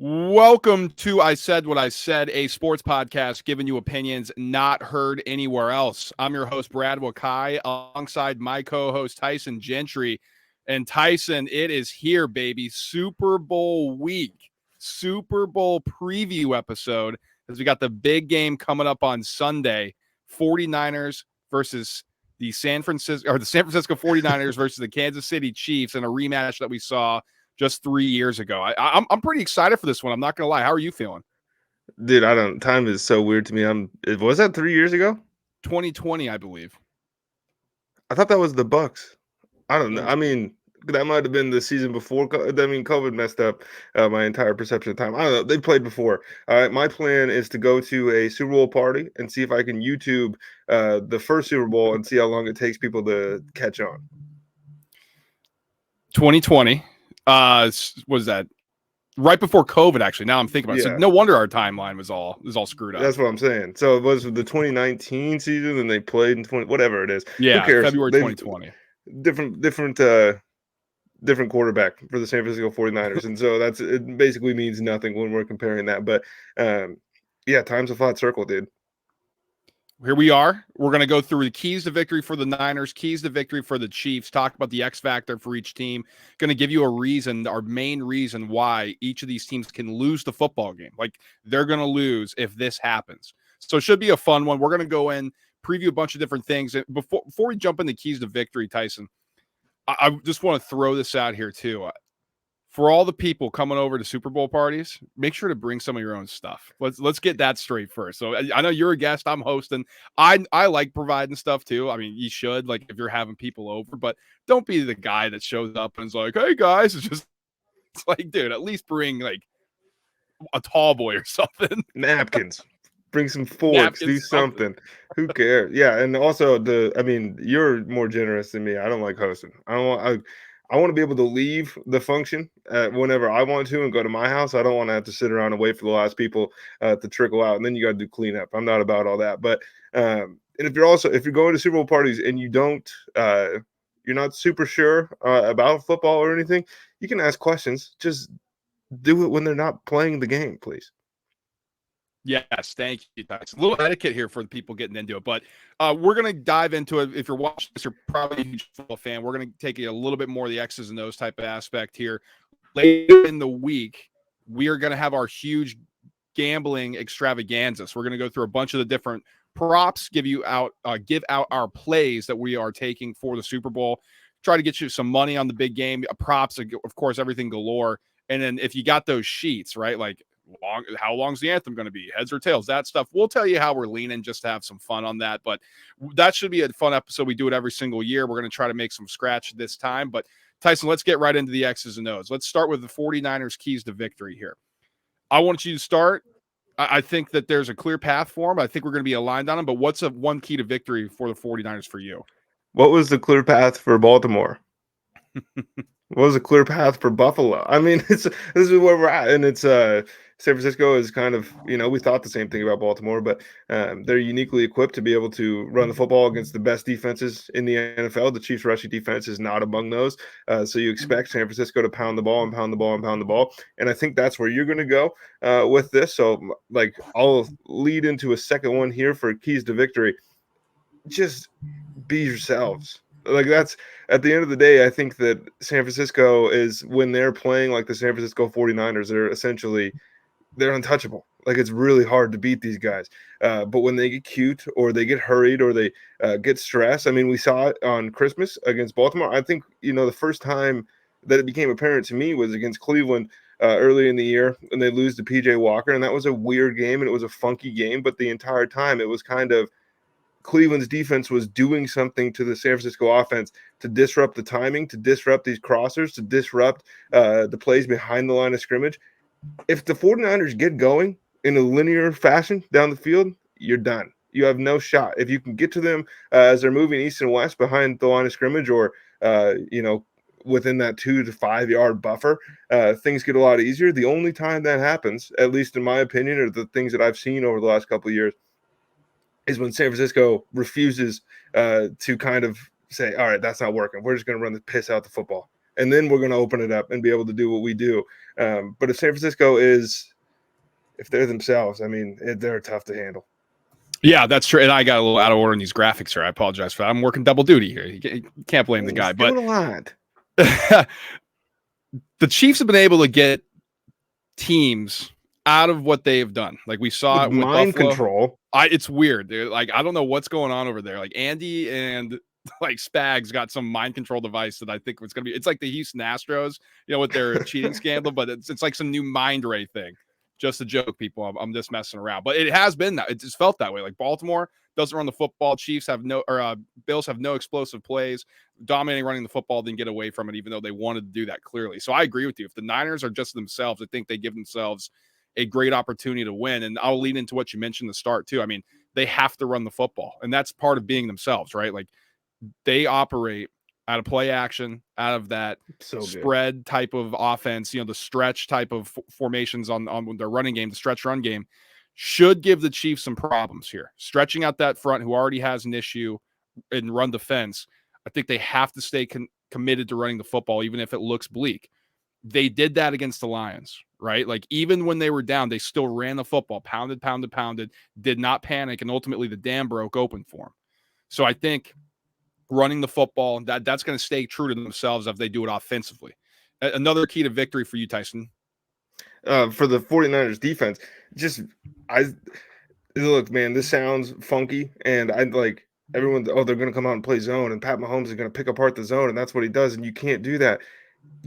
Welcome to I Said What I Said, a sports podcast giving you opinions not heard anywhere else. I'm your host, Brad Wakai, alongside my co-host, Tyson Gentry. And Tyson, it is here, baby. Super Bowl week, Super Bowl preview episode, as we got the big game coming up on Sunday, 49ers versus the San Francisco 49ers versus the Kansas City Chiefs in a rematch that we saw just 3 years ago. I'm pretty excited for this one. I'm not gonna lie. How are you feeling? Dude, I don't. Time is so weird to me. Was that 3 years ago? 2020, I believe. I thought that was the Bucks. I don't know. No. I mean, that might have been the season before. I mean, COVID messed up my entire perception of time. I don't know. They played before. All right, my plan is to go to a Super Bowl party and see if I can YouTube the first Super Bowl and see how long it takes people to catch on. 2020. Was that right before COVID? Actually, now I'm thinking about it. So Yeah, no wonder our timeline was all screwed up. that's what I'm saying. So it was the 2019 season, and they played in 20 whatever it is. Who Yeah, cares? February They've 2020. different quarterback for the San Francisco 49ers. And so it basically means nothing when we're comparing that. But yeah, time's a flat circle, dude. Here we are. We're going to go through the keys to victory for the Niners, keys to victory for the Chiefs, talk about the X factor for each team. Going to give you a reason, our main reason why each of these teams can lose the football game. Like they're going to lose if this happens. So it should be a fun one. We're going to go in, preview a bunch of different things. Before we jump into keys to victory, Tyson, I just want to throw this out here too. For all the people coming over to Super Bowl parties, make sure to bring some of your own stuff. Let's get that straight first. So I know you're a guest, I'm hosting. I like providing stuff too. I mean, you should, like, if you're having people over, but don't be the guy that shows up and is like, "Hey guys," it's like, dude, at least bring like a tall boy or something. Napkins. Bring some forks, do Napkins, something. something. Who cares? Yeah, and also I mean, you're more generous than me. I don't like hosting. I want to be able to leave the function whenever I want to and go to my house. I don't want to have to sit around and wait for the last people to trickle out, and then you got to do cleanup. I'm not about all that. But and if you're going to Super Bowl parties and you're not super sure about football or anything, you can ask questions. Just do it when they're not playing the game, please. Yes, thank you, Tyson. A little etiquette here for the people getting into it, but we're going to dive into it. If you're watching this, you're probably a huge football fan. We're going to take a little bit more of the X's and O's type of aspect here. Later in the week, we are going to have our huge gambling extravaganza. So we're going to go through a bunch of the different props, give out our plays that we are taking for the Super Bowl, try to get you some money on the big game, props, of course, everything galore. And then if you got those sheets, right, like how long's the anthem going to be, heads or tails, that stuff, we'll tell you how we're leaning just to have some fun on that. But that should be a fun episode. We do it every single year. We're going to try to make some scratch this time. But Tyson, let's get right into the X's and O's. Let's start with the 49ers keys to victory here. I want you to start. I think that there's a clear path for them. I think we're going to be aligned on them. But what's one key to victory for the 49ers for you? What was the clear path for Baltimore? What was a clear path for Buffalo? I mean, this is where we're at, and it's San Francisco is kind of, we thought the same thing about Baltimore, but they're uniquely equipped to be able to run the football against the best defenses in the NFL. The Chiefs' rushing defense is not among those, so you expect San Francisco to pound the ball and pound the ball and pound the ball, and I think that's where you're going to go with this. So, like, I'll lead into a second one here for keys to victory. Just be yourselves. Like, that's at the end of the day, I think that San Francisco is, when they're playing like the San Francisco 49ers, they're untouchable. Like, it's really hard to beat these guys. But when they get cute or they get hurried or they get stressed, I mean, we saw it on Christmas against Baltimore. I think, the first time that it became apparent to me was against Cleveland early in the year, and they lose to PJ Walker. And that was a weird game and it was a funky game. But the entire time it was kind of Cleveland's defense was doing something to the San Francisco offense to disrupt the timing, to disrupt these crossers, to disrupt the plays behind the line of scrimmage. If the 49ers get going in a linear fashion down the field, you're done. You have no shot. If you can get to them as they're moving east and west behind the line of scrimmage, or within that 2 to 5 yard buffer, things get a lot easier. The only time that happens, at least in my opinion, or the things that I've seen over the last couple of years, is when San Francisco refuses to kind of say, all right, that's not working. We're just going to run the piss out the football. and then we're going to open it up and be able to do what we do. But if San Francisco if they're themselves, I mean, they're tough to handle. Yeah, that's true. And I got a little out of order in these graphics here. I apologize for that. I'm working double duty here. You can't blame the guy. But But a lot. The Chiefs have been able to get teams out of what they have done. Like we saw it with mind Buffalo. Control. It's weird, dude. Like I don't know what's going on over there. Like Andy and like Spags got some mind control device that I think was going to be. It's like the Houston Astros, with their cheating scandal, but it's like some new mind ray thing. Just a joke, people. I'm just messing around, but it has been that. It's felt that way. Like Baltimore doesn't run the football. Chiefs have Bills have no explosive plays. Dominating running the football, didn't get away from it, even though they wanted to do that clearly. So I agree with you. If the Niners are just themselves, I think they give themselves a great opportunity to win. And I'll lead into what you mentioned at the start too. I mean, they have to run the football, and that's part of being themselves, right? Like they operate out of play action, out of that spread type of offense, the stretch type of formations on their running game, the stretch run game should give the Chiefs some problems here. Stretching out that front who already has an issue in run defense, I think they have to stay committed to running the football, even if it looks bleak. They did that against the Lions, right? Like even when they were down, they still ran the football, pounded, did not panic, and ultimately the dam broke open for them. So I think running the football, that's going to stay true to themselves if they do it offensively. Another key to victory for you, Tyson. For the 49ers defense, look, man, this sounds funky, and I like everyone, they're going to come out and play zone, and Pat Mahomes is going to pick apart the zone, and that's what he does, and you can't do that.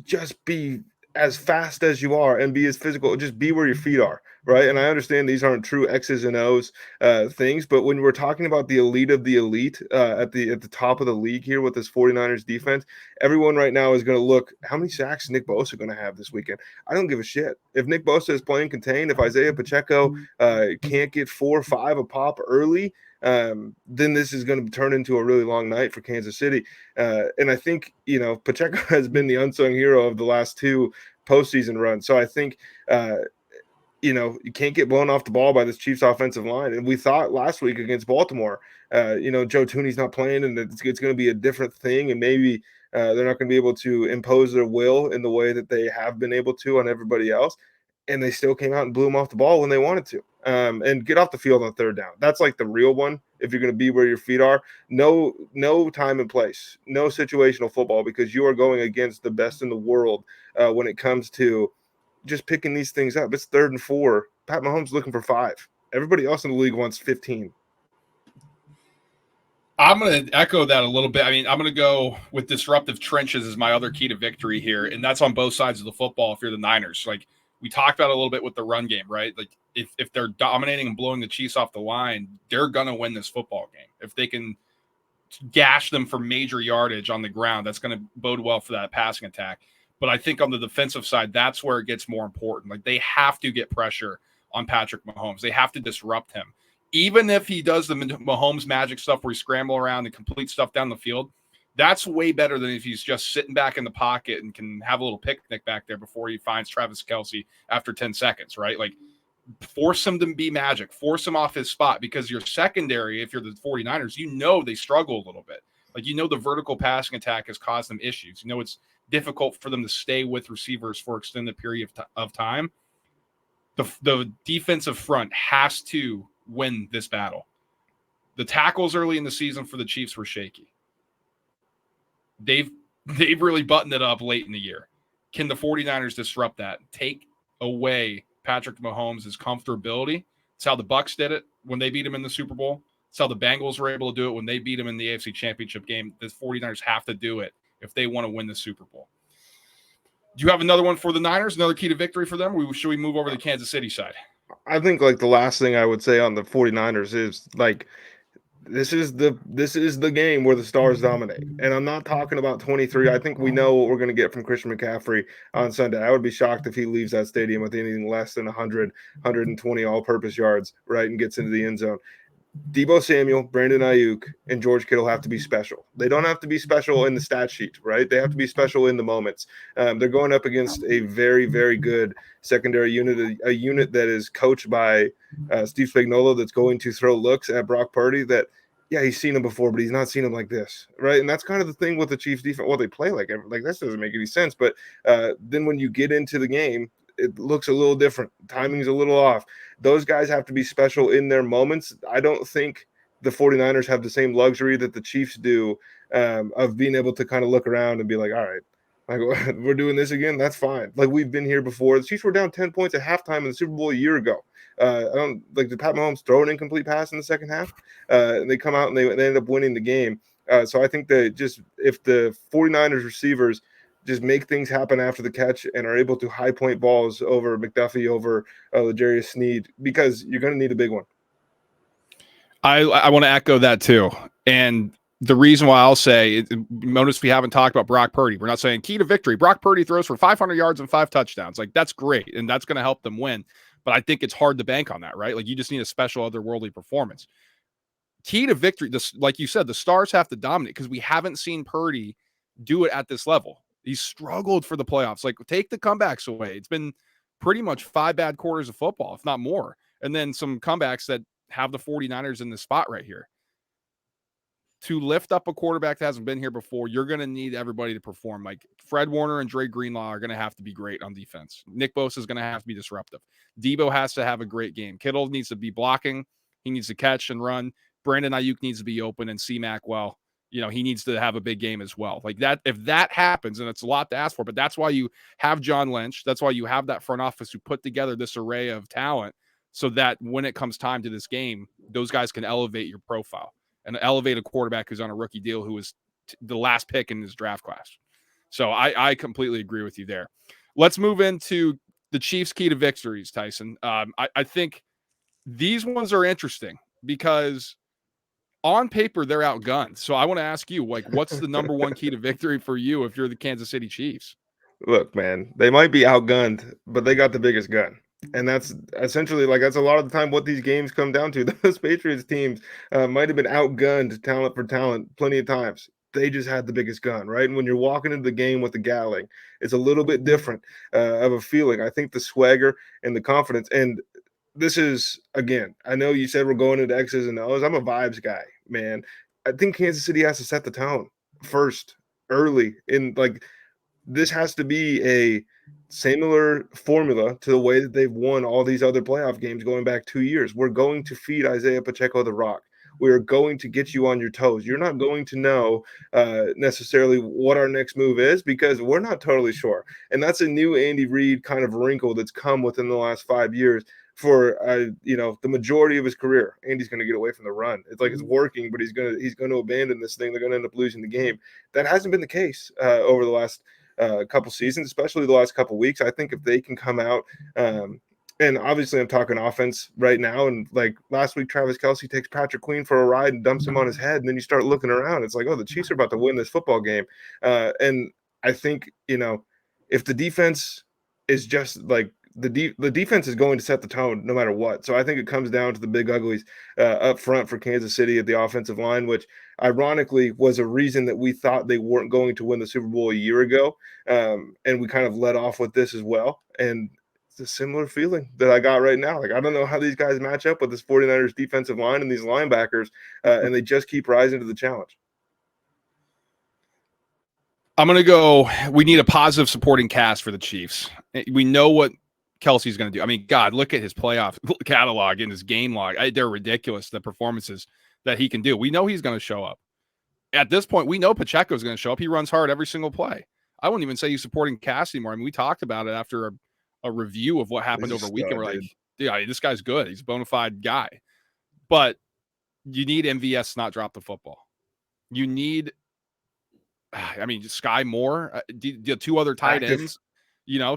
Just be as fast as you are and be as physical. Just be where your feet are, right? And I understand these aren't true X's and O's things, but when we're talking about the elite of the elite at the top of the league here with this 49ers defense, everyone right now is going to look, how many sacks is Nick Bosa going to have this weekend? I don't give a shit. If Nick Bosa is playing contained, if Isaiah Pacheco can't get 4 or 5 a pop early, then this is going to turn into a really long night for Kansas City. And I think, Pacheco has been the unsung hero of the last 2 postseason runs. So I think, you can't get blown off the ball by this Chiefs offensive line. And we thought last week against Baltimore, Joe Tooney's not playing, and it's going to be a different thing. And maybe they're not going to be able to impose their will in the way that they have been able to on everybody else. And they still came out and blew them off the ball when they wanted to. And get off the field on 3rd down. That's like the real one. If you're going to be where your feet are, no time and place, no situational football, because you are going against the best in the world when it comes to just picking these things up. It's 3rd and 4. Pat Mahomes looking for 5. Everybody else in the league wants 15. I'm going to echo that a little bit. I mean, I'm going to go with disruptive trenches as my other key to victory here, and that's on both sides of the football if you're the Niners. Like we talked about a little bit with the run game, right? Like if they're dominating and blowing the Chiefs off the line, they're going to win this football game. If they can gash them for major yardage on the ground, that's going to bode well for that passing attack. But I think on the defensive side, that's where it gets more important. Like they have to get pressure on Patrick Mahomes. They have to disrupt him. Even if he does the Mahomes magic stuff where he scramble around and complete stuff down the field, that's way better than if he's just sitting back in the pocket and can have a little picnic back there before he finds Travis Kelce after 10 seconds, right? Like force him to be magic, force him off his spot, because your secondary, if you're the 49ers, they struggle a little bit. Like, the vertical passing attack has caused them issues. It's difficult for them to stay with receivers for extended period of time. The defensive front has to win this battle. The tackles early in the season for the Chiefs were shaky. They've really buttoned it up late in the year. Can the 49ers disrupt that? Take away Patrick Mahomes' comfortability. It's how the Bucs did it when they beat him in the Super Bowl. It's how the Bengals were able to do it when they beat him in the AFC Championship game. The 49ers have to do it if they want to win the Super Bowl. Do you have another one for the Niners, another key to victory for them? Or should we move over to the Kansas City side? I think the last thing I would say on the 49ers is this is the game where the stars dominate. And I'm not talking about 23. I think we know what we're going to get from Christian McCaffrey on Sunday. I would be shocked if he leaves that stadium with anything less than 100, 120 all-purpose yards, right, and gets into the end zone. Deebo Samuel, Brandon Ayuk, and George Kittle have to be special. They don't have to be special in the stat sheet, right? They have to be special in the moments. They're going up against a very, very good secondary unit, a unit that is coached by Steve Spagnuolo that's going to throw looks at Brock Purdy that yeah, he's seen him before, but he's not seen him like this, right? And that's kind of the thing with the Chiefs defense. Well, they play like this doesn't make any sense. But then when you get into the game, it looks a little different. Timing's a little off. Those guys have to be special in their moments. I don't think the 49ers have the same luxury that the Chiefs do, of being able to kind of look around and be like, all right, like we're doing this again. That's fine. Like we've been here before. The Chiefs were down 10 points at halftime in the Super Bowl a year ago. I don't like, did Pat Mahomes throw an incomplete pass in the second half? And they come out and they end up winning the game. So I think that just if the 49ers receivers just make things happen after the catch and are able to high point balls over McDuffie, over L'Jarius Sneed, because you're going to need a big one. I want to echo that too. And the reason why I'll say, notice we haven't talked about Brock Purdy. We're not saying key to victory. Brock Purdy throws for 500 yards and 5 touchdowns. Like, that's great. And that's going to help them win. But I think it's hard to bank on that, right? Like, you just need a special otherworldly performance. Key to victory, this, like you said, the stars have to dominate, because we haven't seen Purdy do it at this level. He's struggled for the playoffs. Like, take the comebacks away. It's been pretty much 5 bad quarters of football, if not more. And then some comebacks that have the 49ers in the spot right here. To lift up a quarterback that hasn't been here before, you're going to need everybody to perform. Like, Fred Warner and Dre Greenlaw are going to have to be great on defense. Nick Bosa is going to have to be disruptive. Debo has to have a great game. Kittle needs to be blocking. He needs to catch and run. Brandon Ayuk needs to be open, and C-Mac, well, he needs to have a big game as well. Like that, if that happens, and it's a lot to ask for, but that's why you have John Lynch. That's why you have that front office who put together this array of talent, so that when it comes time to this game, those guys can elevate your profile and elevate a quarterback who's on a rookie deal, who was the last pick in his draft class. So I completely agree with you there. Let's move into the Chiefs' key to victories, Tyson. I think these ones are interesting because on paper they're outgunned. So I want to ask you, like, what's the number one key to victory for you if you're the Kansas City Chiefs? Look, man, they might be outgunned, but they got the biggest gun. And that's essentially, like, that's a lot of the time what these games come down to. Those Patriots teams might have been outgunned talent for talent plenty of times. They just had the biggest gun, right? And when you're walking into the game with the Gatling, it's a little bit different of a feeling. I think the swagger and the confidence. And this is, again, I know you said we're going into X's and O's. I'm a vibes guy, man. I think Kansas City has to set the tone first, early in, like, this has to be a similar formula to the way that they've won all these other playoff games going back 2 years. We're going to feed Isaiah Pacheco the rock. We are going to get you on your toes. You're not going to know necessarily what our next move is, because we're not totally sure. And that's a new Andy Reid kind of wrinkle that's come within the last 5 years. For the majority of his career, Andy's going to get away from the run. It's like it's working, but he's going to abandon this thing. They're going to end up losing the game. That hasn't been the case over the last couple seasons, especially the last couple weeks. I think if they can come out, and obviously I'm talking offense right now, and like last week, Travis Kelce takes Patrick Queen for a ride and dumps him on his head, and then you start looking around. It's like, oh, the Chiefs are about to win this football game. And I think, if the defense is just like, the defense is going to set the tone no matter what. So I think it comes down to the big uglies up front for Kansas City at the offensive line, which ironically was a reason that we thought they weren't going to win the Super Bowl a year ago. And we kind of led off with this as well. And it's a similar feeling that I got right now. Like, I don't know how these guys match up with this 49ers defensive line and these linebackers, and they just keep rising to the challenge. I'm going to go, we need a positive supporting cast for the Chiefs. We know what Kelsey's going to do. I mean, God, look at his playoff catalog and his game log. They're ridiculous, the performances that he can do. We know he's going to show up. At this point, we know Pacheco's going to show up. He runs hard every single play. I wouldn't even say he's supporting cast anymore. I mean, we talked about it after a review of what happened over a weekend. We're like, yeah, this guy's good. He's a bona fide guy. But you need MVS to not drop the football. You need, Sky Moore, the 2 other tight ends.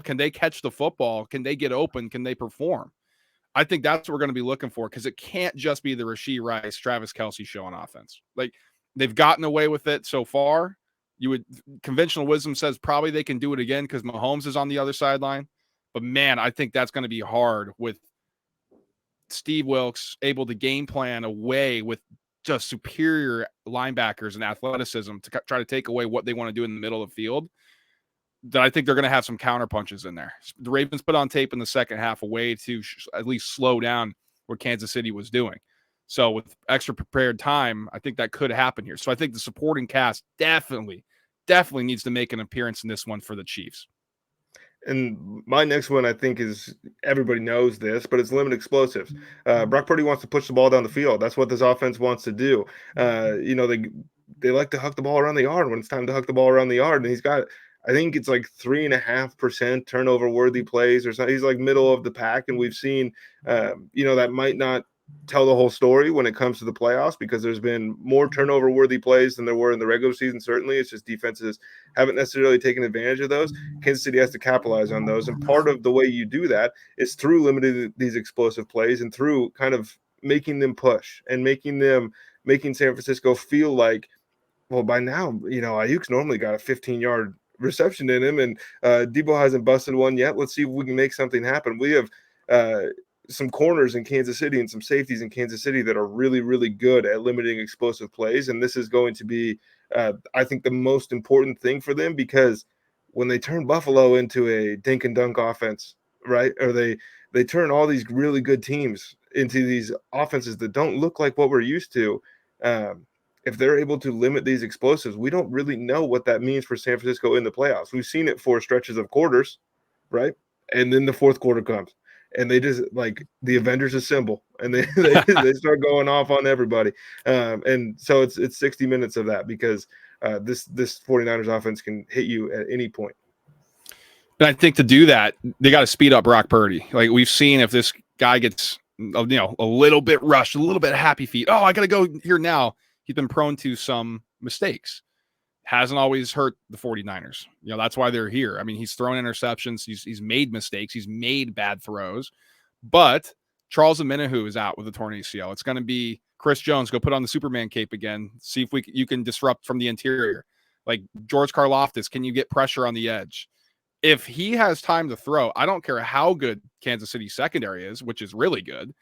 Can they catch the football? Can they get open? Can they perform? I think that's what we're going to be looking for, because it can't just be the Rashee Rice, Travis Kelce show on offense. Like, they've gotten away with it so far. Conventional wisdom says probably they can do it again because Mahomes is on the other sideline. But, man, I think that's going to be hard with Steve Wilkes able to game plan away with just superior linebackers and athleticism to try to take away what they want to do in the middle of the field. That I think they're going to have some counter punches in there. The Ravens put on tape in the second half a way to at least slow down what Kansas City was doing. So with extra prepared time, I think that could happen here. So I think the supporting cast definitely needs to make an appearance in this one for the Chiefs. And my next one, I think, is everybody knows this, but it's limit explosives. Brock Purdy wants to push the ball down the field. That's what this offense wants to do. They like to huck the ball around the yard when it's time to huck the ball around the yard. And he's got, I think it's like 3.5% turnover worthy plays or something. He's like middle of the pack, and we've seen, that might not tell the whole story when it comes to the playoffs because there's been more turnover worthy plays than there were in the regular season. Certainly, it's just defenses haven't necessarily taken advantage of those. Kansas City has to capitalize on those, and part of the way you do that is through limiting these explosive plays and through kind of making them push and making San Francisco feel like, well, by now, Ayuk's normally got a 15-yard reception in him, and Debo hasn't busted one yet. Let's see if we can make something happen. We have some corners in Kansas City and some safeties in Kansas City that are really, really good at limiting explosive plays. And this is going to be, I think, the most important thing for them, because when they turn Buffalo into a dink and dunk offense, right, or they turn all these really good teams into these offenses that don't look like what we're used to, if they're able to limit these explosives, we don't really know what that means for San Francisco in the playoffs. We've seen it for stretches of quarters, right? And then the fourth quarter comes, and they just like the Avengers assemble, and they start going off on everybody. And so it's 60 minutes of that, because this 49ers offense can hit you at any point. And I think to do that, they got to speed up Brock Purdy. Like we've seen, if this guy gets a little bit rushed, a little bit happy feet, oh, I got to go here now. He's been prone to some mistakes. Hasn't always hurt the 49ers. That's why they're here. I mean, he's thrown interceptions. He's made mistakes. He's made bad throws. But Charles Omenihu is out with a torn ACL. It's going to be Chris Jones. Go put on the Superman cape again. See if you can disrupt from the interior. Like George Karlaftis, can you get pressure on the edge? If he has time to throw, I don't care how good Kansas City secondary is, which is really good.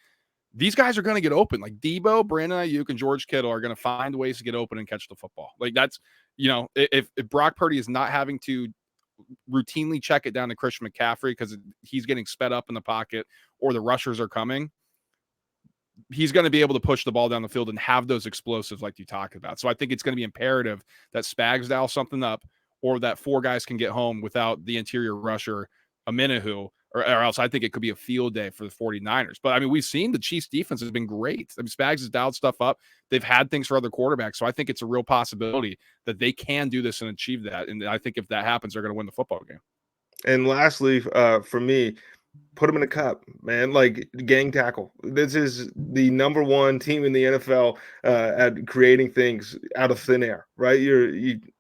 These guys are going to get open. Like Debo, Brandon Ayuk, and George Kittle are going to find ways to get open and catch the football. Like that's, if Brock Purdy is not having to routinely check it down to Christian McCaffrey because he's getting sped up in the pocket or the rushers are coming, he's going to be able to push the ball down the field and have those explosives like you talked about. So I think it's going to be imperative that Spags dial something up, or that four guys can get home without the interior rusher, Omenihu, or else I think it could be a field day for the 49ers. But, I mean, we've seen the Chiefs' defense has been great. I mean, Spags has dialed stuff up. They've had things for other quarterbacks. So I think it's a real possibility that they can do this and achieve that. And I think if that happens, they're going to win the football game. And lastly, for me, put them in a cup, man. Like gang tackle. This is the number one team in the NFL at creating things out of thin air, right?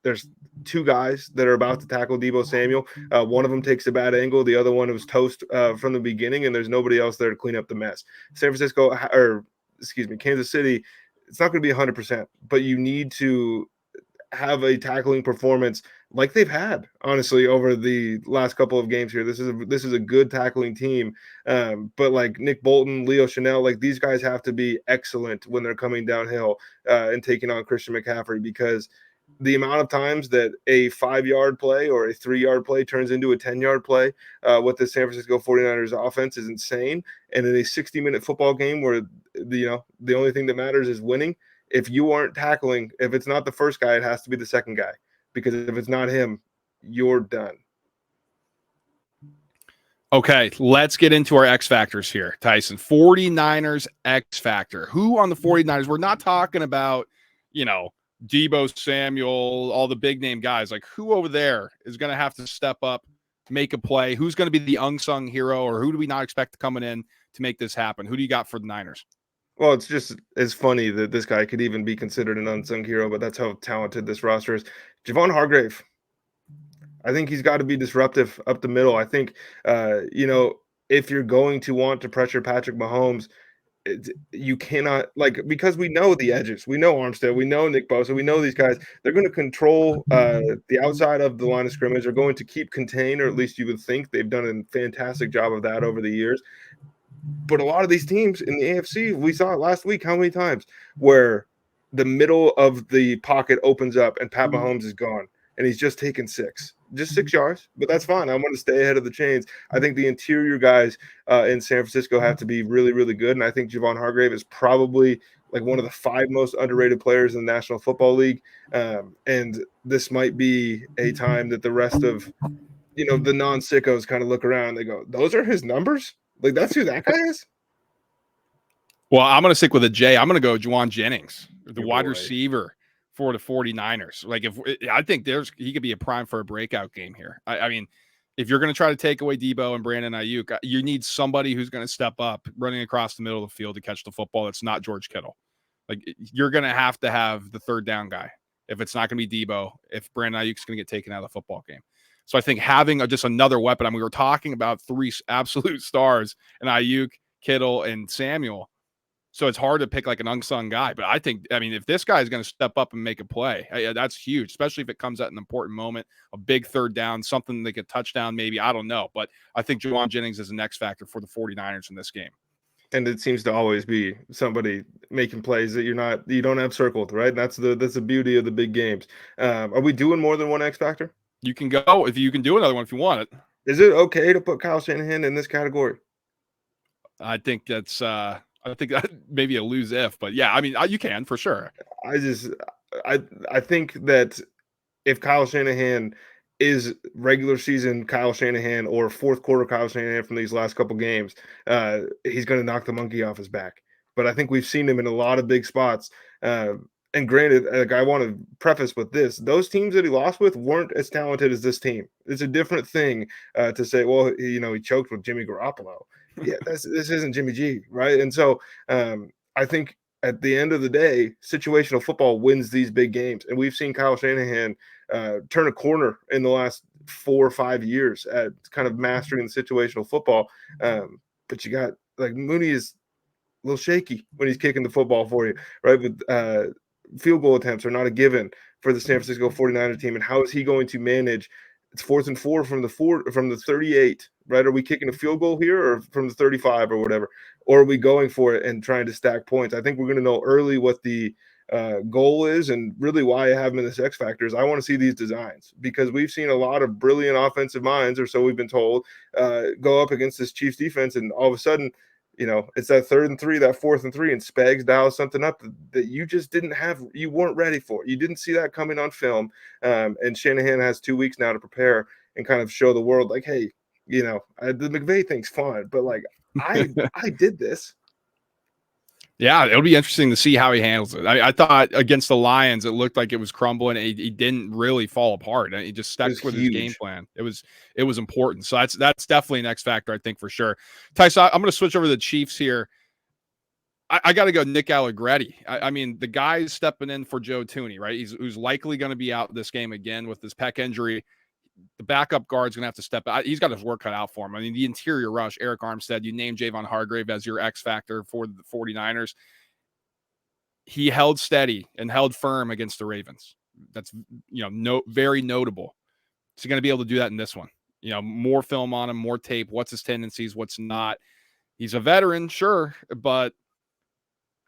There's two guys that are about to tackle Debo Samuel. One of them takes a bad angle. The other one was toast from the beginning, and there's nobody else there to clean up the mess. Kansas City, it's not going to be 100%, but you need to have a tackling performance like they've had, honestly, over the last couple of games here. This is a good tackling team, but like Nick Bolton, Leo Chanel, like these guys have to be excellent when they're coming downhill and taking on Christian McCaffrey, because the amount of times that a 5-yard play or a 3-yard play turns into a 10-yard play with the San Francisco 49ers offense is insane. And in a 60-minute football game where the only thing that matters is winning, if you aren't tackling, if it's not the first guy, it has to be the second guy, because if it's not him, you're done. Okay, let's get into our X factors here, Tyson. 49ers X factor. Who on the 49ers? We're not talking about, Debo Samuel, all the big name guys. Like, who over there is going to have to step up, make a play? Who's going to be the unsung hero, or who do we not expect coming in to make this happen? Who do you got for the Niners? Well, it's funny that this guy could even be considered an unsung hero, but that's how talented this roster is. Javon Hargrave. I think he's got to be disruptive up the middle. I think, if you're going to want to pressure Patrick Mahomes, you cannot, because we know the edges. We know Armstead. We know Nick Bosa. We know these guys. They're going to control the outside of the line of scrimmage. They're going to keep contained, or at least you would think. They've done a fantastic job of that over the years. But a lot of these teams in the AFC, we saw it last week, how many times, where the middle of the pocket opens up and Pat Mahomes is gone. and he's just taken just 6 yards, but that's fine. I want to stay ahead of the chains. I think the interior guys in San Francisco have to be really, really good, and I think Javon Hargrave is probably like one of the 5 most underrated players in the National Football League. And this might be a time that the rest of the non-sickos kind of look around. They go, "Those are his numbers? Like that's who that guy is?" Well, I'm going to stick with a J. I'm going to go Juwan Jennings, the Your wide boy. receiver for the 49ers. Like I think he could be a prime for a breakout game here. I mean, if you're going to try to take away Debo and Brandon Ayuk, you need somebody who's going to step up running across the middle of the field to catch the football. That's not George Kittle. Like you're going to have the third down guy. If it's not going to be Debo, if Brandon Ayuk's going to get taken out of the football game. So I think having just another weapon. I mean, we were talking about 3 absolute stars in Ayuk, Kittle, and Samuel. So it's hard to pick like an unsung guy. But I mean, if this guy is going to step up and make a play, that's huge, especially if it comes at an important moment, a big third down, something like a touchdown, maybe. I don't know. But I think Juwan Jennings is an X factor for the 49ers in this game. And it seems to always be somebody making plays that you don't have circled, right? That's the beauty of the big games. Are we doing more than one X factor? You can go if you can do another one if you want it. Is it okay to put Kyle Shanahan in this category? I think that's I think that maybe a lose if, but yeah, I mean, you can for sure. I think that if Kyle Shanahan is regular season Kyle Shanahan or fourth quarter Kyle Shanahan from these last couple games, he's going to knock the monkey off his back. But I think we've seen him in a lot of big spots. And granted, like I want to preface with this, those teams that he lost with weren't as talented as this team. It's a different thing to say, well, he choked with Jimmy Garoppolo. Yeah, this isn't Jimmy G, right? And so I think at the end of the day, situational football wins these big games. And we've seen Kyle Shanahan turn a corner in the last 4 or 5 years at kind of mastering the situational football. But you got like Mooney is a little shaky when he's kicking the football for you, right? But field goal attempts are not a given for the San Francisco 49er team. And how is he going to manage? It's 4th and 4 from the 38, right? Are we kicking a field goal here or from the 35 or whatever? Or are we going for it and trying to stack points? I think we're going to know early what the goal is, and really why I have him in this X factor is I want to see these designs, because we've seen a lot of brilliant offensive minds, or so we've been told, go up against this Chiefs defense, and all of a sudden, it's that 3rd and 3, that 4th and 3, and Spags dials something up that you just you weren't ready for. You didn't see that coming on film. And Shanahan has 2 weeks now to prepare and kind of show the world, like, hey, the McVay thing's fun, but like I did this. Yeah, it'll be interesting to see how he handles it. I thought against the Lions, it looked like it was crumbling. He didn't really fall apart. He just stuck with his game plan. It was important. So that's definitely an X factor, I think, for sure. Tyson, I'm going to switch over to the Chiefs here. I got to go Nick Allegretti. I mean, the guy's stepping in for Joe Thuney, right? Who's likely going to be out this game again with this pec injury. The backup guard's going to have to step out. He's got his work cut out for him. I mean, the interior rush, Eric Armstead, you named Javon Hargrave as your X factor for the 49ers. He held steady and held firm against the Ravens. That's, very notable. Is he going to be able to do that in this one? More film on him, more tape. What's his tendencies? What's not? He's a veteran, sure, but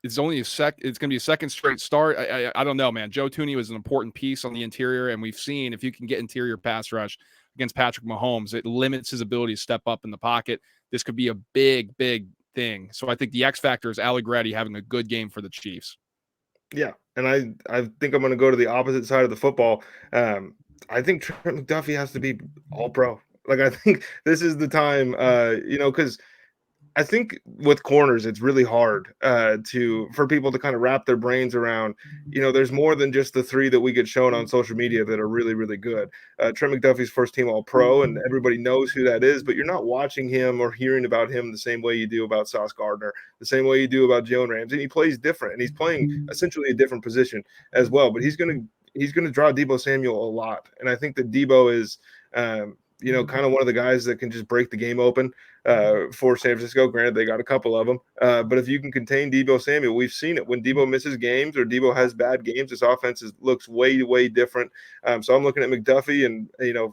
it's only it's going to be a second straight start. I don't know, man. Joe Thuney was an important piece on the interior, and we've seen if you can get interior pass rush against Patrick Mahomes, it limits his ability to step up in the pocket. This could be a big, big thing. So I think the X factor is Allegretti having a good game for the Chiefs. Yeah, and I think I'm going to go to the opposite side of the football. I think Trent McDuffie has to be all pro. Like, I think this is the time, because I think with corners, it's really hard for people to kind of wrap their brains around. There's more than just the 3 that we get shown on social media that are really, really good. Trent McDuffie's first team All Pro, and everybody knows who that is, but you're not watching him or hearing about him the same way you do about Sauce Gardner, the same way you do about Jalen Ramsey. He plays different, and he's playing essentially a different position as well. But he's gonna draw Deebo Samuel a lot, and I think that Deebo is. Kind of one of the guys that can just break the game open for San Francisco. Granted, they got a couple of them. But if you can contain Deebo Samuel, we've seen it. When Deebo misses games or Deebo has bad games, this offense looks way, way different. So I'm looking at McDuffie, and,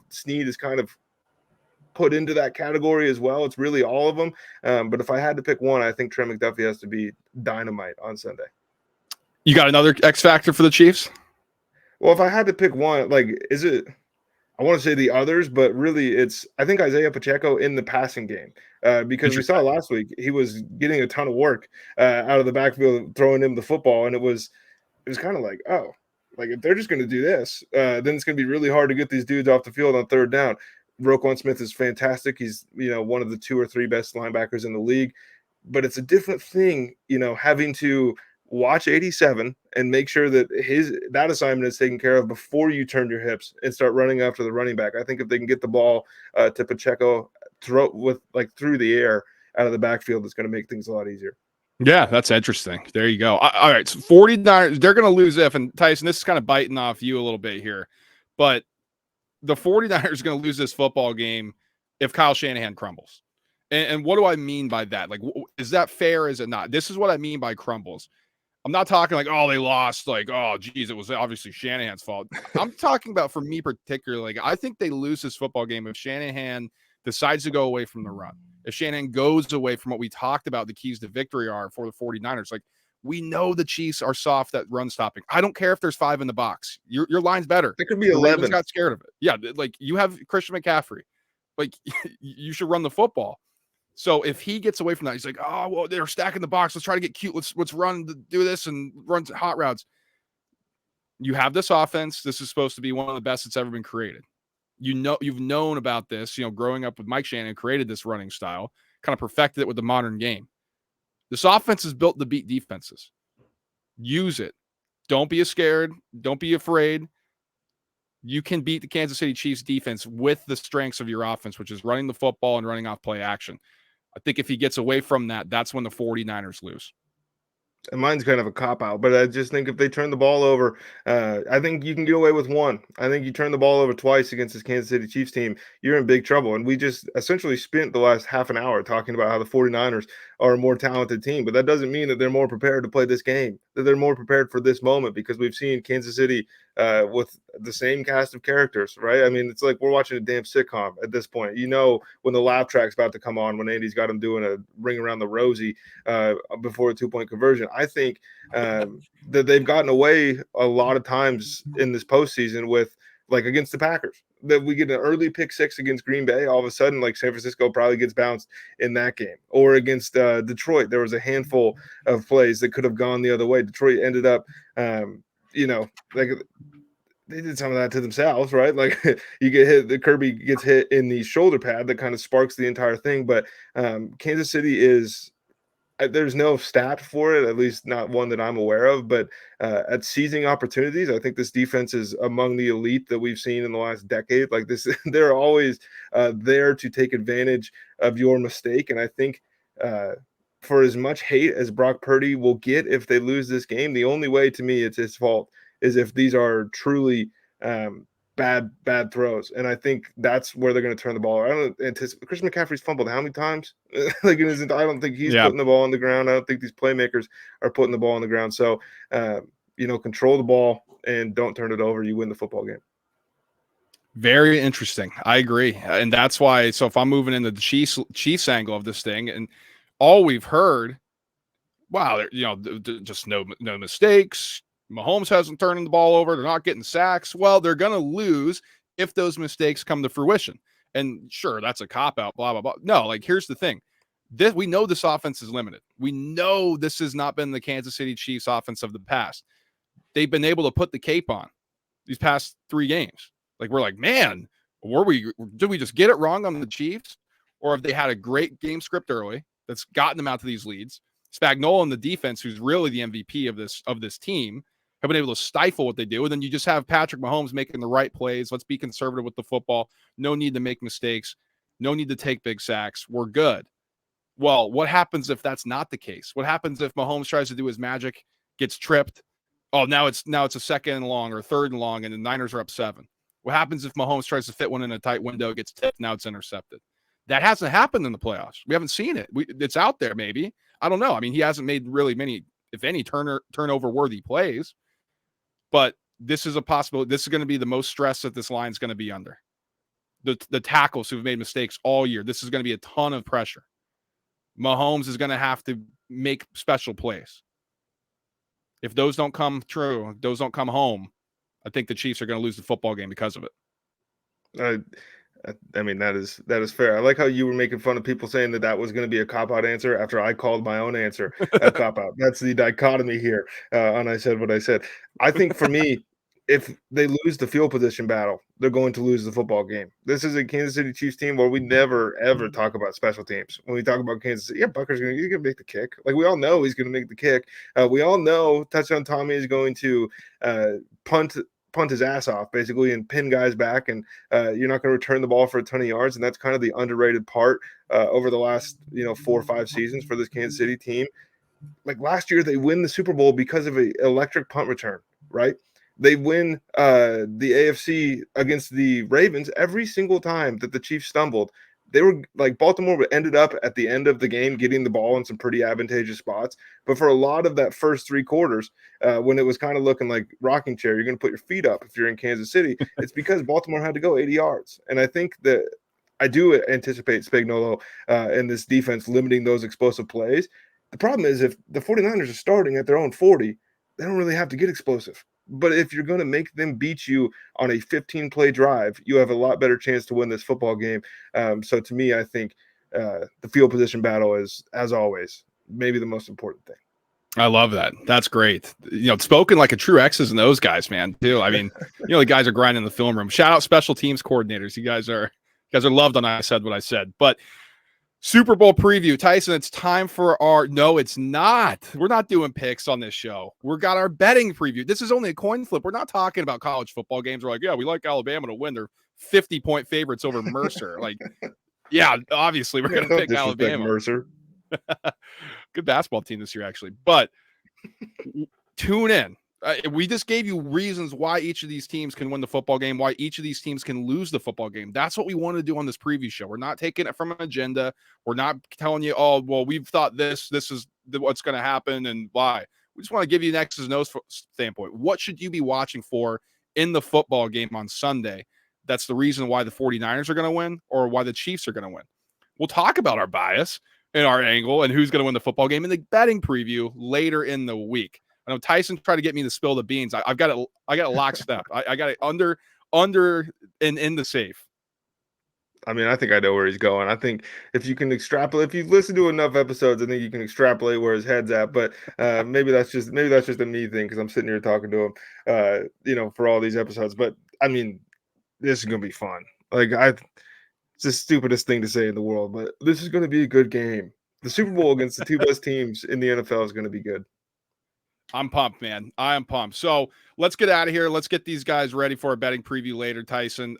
Snead is kind of put into that category as well. It's really all of them. But if I had to pick one, I think Trent McDuffie has to be dynamite on Sunday. You got another X factor for the Chiefs? Well, if I had to pick one, like, is it? I want to say the others, but really, it's I think Isaiah Pacheco in the passing game because we saw Interesting. last week he was getting a ton of work out of the backfield, throwing him the football, and it was kind of like, oh, like if they're just going to do this, then it's going to be really hard to get these dudes off the field on third down. Roquan Smith is fantastic. He's one of the 2 or 3 best linebackers in the league, but it's a different thing, having to watch 87 and make sure that that assignment is taken care of before you turn your hips and start running after the running back. I think if they can get the ball to Pacheco through the air out of the backfield, it's going to make things a lot easier. Yeah, that's interesting. There you go. All right. So 49ers, they're going to lose if, and Tyson, this is kind of biting off you a little bit here, but the 49ers are going to lose this football game if Kyle Shanahan crumbles. And what do I mean by that? Like, is that fair? Is it not? This is what I mean by crumbles. I'm not talking like, oh, they lost. Like, oh, geez, it was obviously Shanahan's fault. I'm talking about, for me particularly, like, I think they lose this football game if Shanahan decides to go away from the run. If Shanahan goes away from what we talked about the keys to victory are for the 49ers. Like, we know the Chiefs are soft at run stopping. I don't care if there's 5 in the box. Your line's better. It could be The Ravens 11. got scared of it. Yeah, like, you have Christian McCaffrey. Like, you should run the football. So if he gets away from that, he's like, oh, well, they're stacking the box. Let's try to get cute. Let's run, do this and run hot routes. You have this offense. This is supposed to be one of the best that's ever been created. You've known about this, growing up with Mike Shannon, created this running style, kind of perfected it with the modern game. This offense is built to beat defenses. Use it. Don't be scared. Don't be afraid. You can beat the Kansas City Chiefs defense with the strengths of your offense, which is running the football and running off play action. I think if he gets away from that, that's when the 49ers lose. And mine's kind of a cop out, but I just think if they turn the ball over, I think you can get away with one. I think you turn the ball over twice against this Kansas City Chiefs team, you're in big trouble. And we just essentially spent the last half an hour talking about how the 49ers are a more talented team, but that doesn't mean that they're more prepared to play this game, that they're more prepared for this moment, because we've seen Kansas City with the same cast of characters, right? I mean, it's like we're watching a damn sitcom at this point. When the laugh track's about to come on, when Andy's got him doing a ring around the rosy before a 2-point conversion. I think that they've gotten away a lot of times in this postseason with, like, against the Packers, that we get an early pick 6 against Green Bay. All of a sudden, like, San Francisco probably gets bounced in that game. Or against Detroit, there was a handful of plays that could have gone the other way. Detroit ended up, like, they did some of that to themselves, right? Like, you get hit, the Kirby gets hit in the shoulder pad that kind of sparks the entire thing. But Kansas City is, there's no stat for it, at least not one that I'm aware of, but at seizing opportunities, I think this defense is among the elite that we've seen in the last decade. Like this, they're always there to take advantage of your mistake. And I think for as much hate as Brock Purdy will get if they lose this game, the only way, to me, it's his fault, is if these are truly bad throws. And I think that's where they're going to turn the ball. I don't anticipate. Christian McCaffrey's fumbled how many times? Like, I don't think he's putting the ball on the ground. I don't think these playmakers are putting the ball on the ground. So, control the ball and don't turn it over. You win the football game. Very interesting. I agree. And that's why, so if I'm moving into the Chiefs angle of this thing, and all we've heard, wow, just no mistakes. Mahomes hasn't turned the ball over. They're not getting sacks. Well, they're going to lose if those mistakes come to fruition. And sure, that's a cop-out, blah, blah, blah. No, like, here's the thing. We know this offense is limited. We know this has not been the Kansas City Chiefs offense of the past. They've been able to put the cape on these past 3 games. Like, we're like, man, did we just get it wrong on the Chiefs? Or have they had a great game script early that's gotten them out to these leads? Spagnuolo and the defense, who's really the MVP of this team, have been able to stifle what they do. And then you just have Patrick Mahomes making the right plays. Let's be conservative with the football. No need to make mistakes. No need to take big sacks. We're good. Well, what happens if that's not the case? What happens if Mahomes tries to do his magic, gets tripped? Oh, now it's a second and long or third and long, and the Niners are up 7. What happens if Mahomes tries to fit one in a tight window, gets tipped, now it's intercepted? That hasn't happened in the playoffs. We haven't seen it. It's out there, maybe. I don't know. I mean, he hasn't made really many, if any, turnover-worthy plays. But this is a possibility. This is going to be the most stress that this line is going to be under. The tackles who've made mistakes all year. This is going to be a ton of pressure. Mahomes is going to have to make special plays. If those don't come true, those don't come home, I think the Chiefs are going to lose the football game because of it. I mean, that is fair. I like how you were making fun of people saying that was going to be a cop-out answer after I called my own answer a cop-out. That's the dichotomy here, and I said what I said. I think for me, if they lose the field position battle, they're going to lose the football game. This is a Kansas City Chiefs team where we never, ever talk about special teams. When we talk about Kansas City, yeah, Butker's he's going to make the kick. Like, we all know he's going to make the kick. We all know Touchdown Tommy is going to punt his ass off basically and pin guys back, and you're not going to return the ball for a ton of yards. And that's kind of the underrated part over the last 4 or 5 seasons for this Kansas City team. Like last year, they win the Super Bowl because of an electric punt return, right? They win the AFC against the Ravens every single time that the Chiefs stumbled. They were like, Baltimore ended up at the end of the game getting the ball in some pretty advantageous spots. But for a lot of that first 3 quarters, when it was kind of looking like rocking chair, you're going to put your feet up if you're in Kansas City. It's because Baltimore had to go 80 yards. And I think that I do anticipate Spagnuolo and this defense limiting those explosive plays. The problem is if the 49ers are starting at their own 40, they don't really have to get explosive. But if you're going to make them beat you on a 15-play drive, you have a lot better chance to win this football game. So to me, I think the field position battle is, as always, maybe the most important thing. I love that. That's great. It's spoken like a true X's and O's guys, man, too. I mean, the guys are grinding in the film room. Shout out special teams coordinators. You guys are loved on I Said What I Said. But Super Bowl preview. Tyson, it's time for our – no, it's not. We're not doing picks on this show. We've got our betting preview. This is only a coin flip. We're not talking about college football games. We're like, yeah, we like Alabama to win. They're 50-point favorites over Mercer. Like, yeah, obviously we're going to pick Alabama. Mercer. Good basketball team this year, actually. But tune in. We just gave you reasons why each of these teams can win the football game, why each of these teams can lose the football game. That's what we want to do on this preview show. We're not taking it from an agenda. We're not telling you, oh, well, we've thought this is what's going to happen and why. We just want to give you an X's and O's standpoint. What should you be watching for in the football game on Sunday? That's the reason why the 49ers are going to win or why the Chiefs are going to win. We'll talk about our bias and our angle and who's going to win the football game in the betting preview later in the week. I know Tyson tried to get me to spill the beans. I've got it. I got it lockstep. I got it under and in the safe. I mean, I think I know where he's going. I think if you can extrapolate, if you listen to enough episodes, I think you can extrapolate where his head's at. But maybe that's just a me thing because I'm sitting here talking to him, for all these episodes. But I mean, this is gonna be fun. Like it's the stupidest thing to say in the world, but this is gonna be a good game. The Super Bowl against the 2 best teams in the NFL is gonna be good. I'm pumped, man. I am pumped. So let's get out of here. Let's get these guys ready for a betting preview later, Tyson.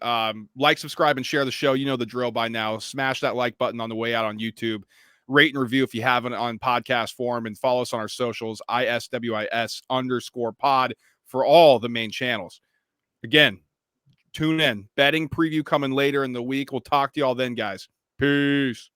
Like, subscribe, and share the show. You know the drill by now. Smash that like button on the way out on YouTube. Rate and review if you haven't on podcast form, and follow us on our socials, ISWIS_pod for all the main channels. Again, tune in. Betting preview coming later in the week. We'll talk to y'all then, guys. Peace.